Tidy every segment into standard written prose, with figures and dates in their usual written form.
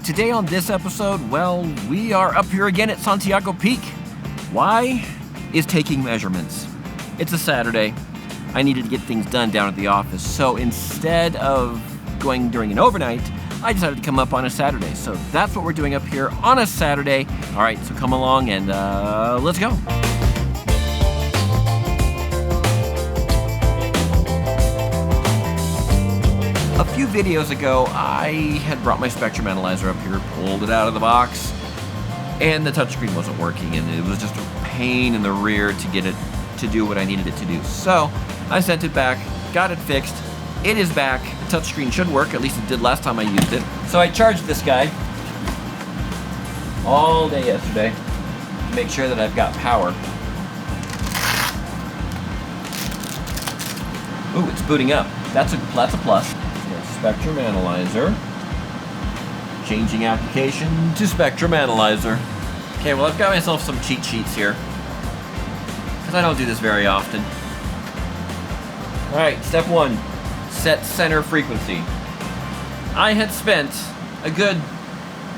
today on this episode, well, we are up here again at Santiago Peak. Why? Is taking measurements. It's a Saturday. I needed to get things done down at the office, so instead of going during an overnight, I decided to come up on a Saturday. So that's what we're doing up here on a Saturday. All right, so come along and let's go. A few videos ago, I had brought my spectrum analyzer up here, pulled it out of the box, and the touchscreen wasn't working, and it was just a pain in the rear to get it to do what I needed it to do. So I sent it back, got it fixed. It is back. The touchscreen should work, at least it did last time I used it. So I charged this guy all day yesterday to make sure that I've got power. Ooh, it's booting up. That's a plus. Spectrum analyzer. Changing application to spectrum analyzer. Okay, well, I've got myself some cheat sheets here, because I don't do this very often. All right, step one, set center frequency. I had spent a good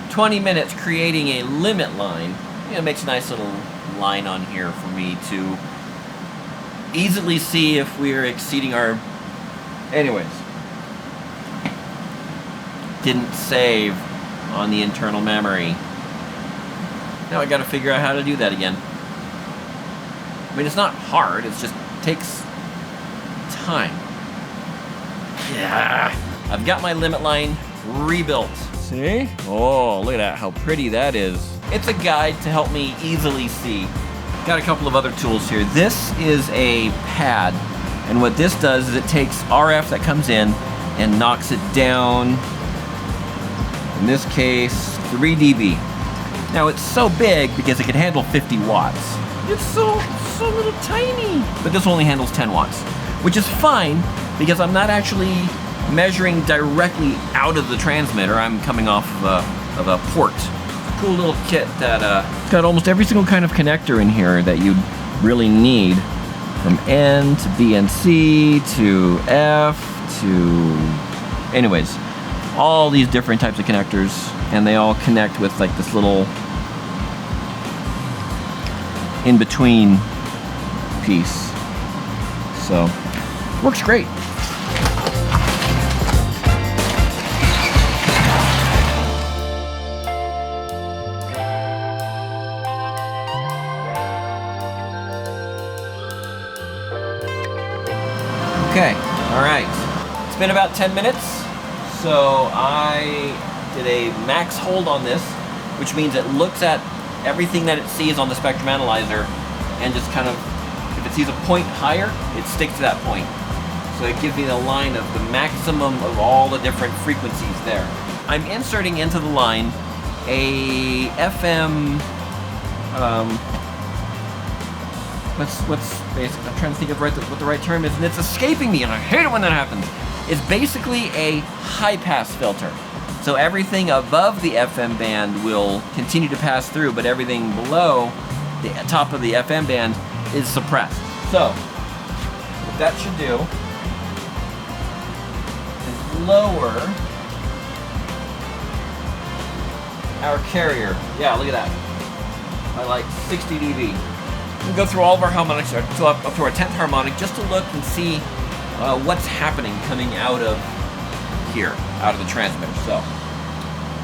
20 minutes creating a limit line. It makes a nice little line on here for me to easily see if we're exceeding our... Anyways. Didn't save on the internal memory. Now I gotta figure out how to do that again. I mean, it's not hard, it just takes time. Yeah. I've got my limit line rebuilt. See? Oh, look at that, how pretty that is. It's a guide to help me easily see. Got a couple of other tools here. This is a pad, and what this does is it takes RF that comes in and knocks it down. In this case, 3 dB. Now it's so big because it can handle 50 watts. It's so little tiny. But this only handles 10 watts, which is fine because I'm not actually measuring directly out of the transmitter. I'm coming off of a port. Cool little kit that it's got almost every single kind of connector in here that you'd really need, from N to BNC to F to... Anyways. All these different types of connectors, and they all connect with like this little in-between piece. So, works great. Okay, all right. It's been about 10 minutes. So I did a max hold on this, which means it looks at everything that it sees on the spectrum analyzer and just kind of, if it sees a point higher, it sticks to that point. So it gives me the line of the maximum of all the different frequencies there. I'm inserting into the line a FM, what's basic? I'm trying to think of what the right term is, and it's escaping me, and I hate it when that happens. It's basically a high-pass filter. So everything above the FM band will continue to pass through, but everything below the top of the FM band is suppressed. So what that should do is lower our carrier. Yeah, look at that. By like 60 dB. We can go through all of our harmonics up to our 10th harmonic just to look and see what's happening coming out of here, out of the transmitter. So,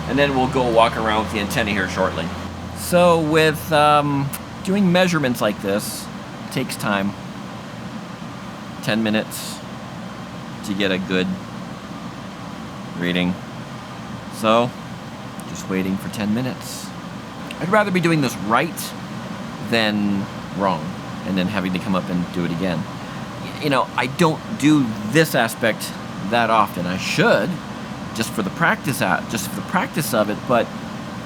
and then we'll go walk around with the antenna here shortly. So with doing measurements like this, it takes time. 10 minutes to get a good reading. So, just waiting for 10 minutes. I'd rather be doing this right than wrong, and then having to come up and do it again. You know, I don't do this aspect that often. I should, just for the practice of it, but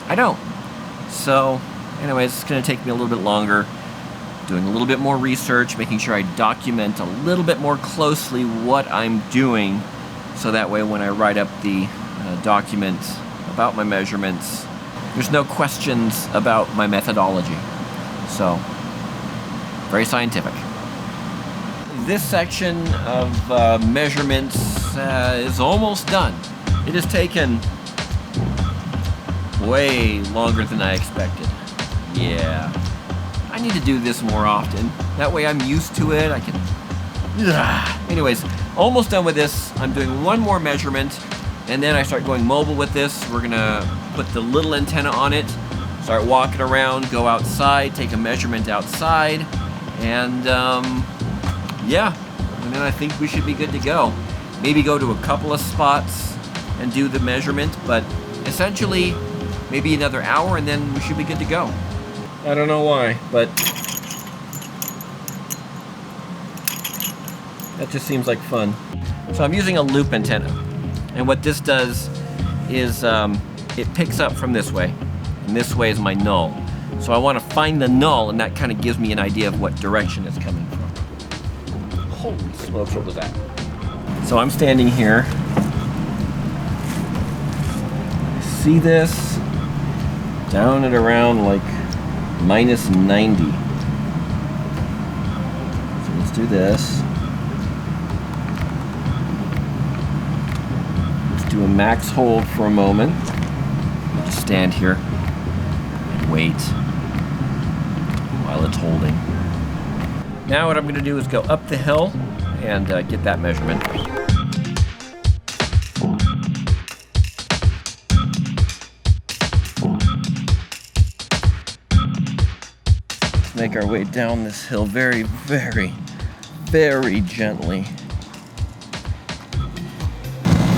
I don't. So, anyways, it's going to take me a little bit longer, doing a little bit more research, making sure I document a little bit more closely what I'm doing, so that way when I write up the document about my measurements, there's no questions about my methodology. So, very scientific. This section of measurements is almost done. It has taken way longer than I expected. Yeah. I need to do this more often. That way I'm used to it. I can... Anyways, almost done with this. I'm doing one more measurement, and then I start going mobile with this. We're gonna put the little antenna on it, start walking around, go outside, take a measurement outside, and yeah, and then I think we should be good to go. Maybe go to a couple of spots and do the measurement, but essentially maybe another hour and then we should be good to go. I don't know why, but that just seems like fun. So I'm using a loop antenna, and what this does is it picks up from this way, and this way is my null. So I want to find the null, and that kind of gives me an idea of what direction it's coming from. Holy smokes, what was that? So I'm standing here. See this? Down at around like minus 90. So let's do this. Let's do a max hold for a moment. I'll just stand here and wait while it's holding. Now what I'm going to do is go up the hill and get that measurement. Make our way down this hill very, very, very gently.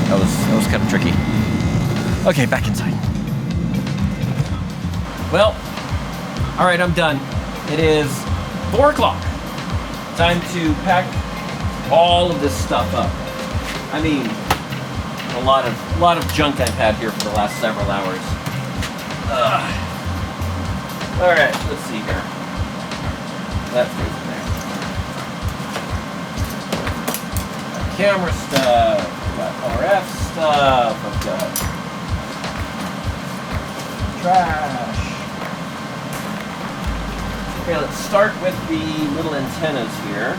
That was kind of tricky. Okay, back inside. Well, all right, I'm done. It is 4 o'clock. Time to pack all of this stuff up. I mean, a lot of junk I've had here for the last several hours. All right, let's see here. That stays in there. Got camera stuff, got RF stuff, I've got trash. Okay, let's start with the little antennas here.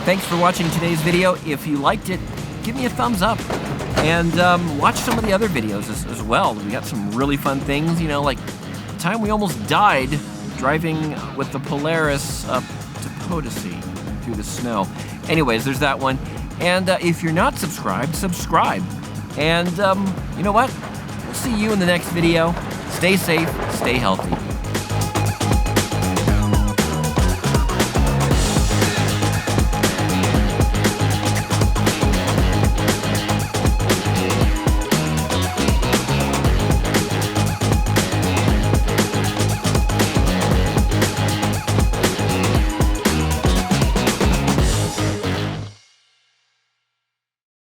Thanks for watching today's video. If you liked it, give me a thumbs up. And watch some of the other videos as well. We got some really fun things, you know, like the time we almost died driving with the Polaris up to Potosi through the snow. Anyways, there's that one. And if you're not subscribed, subscribe. And you know what? We'll see you in the next video. Stay safe, stay healthy.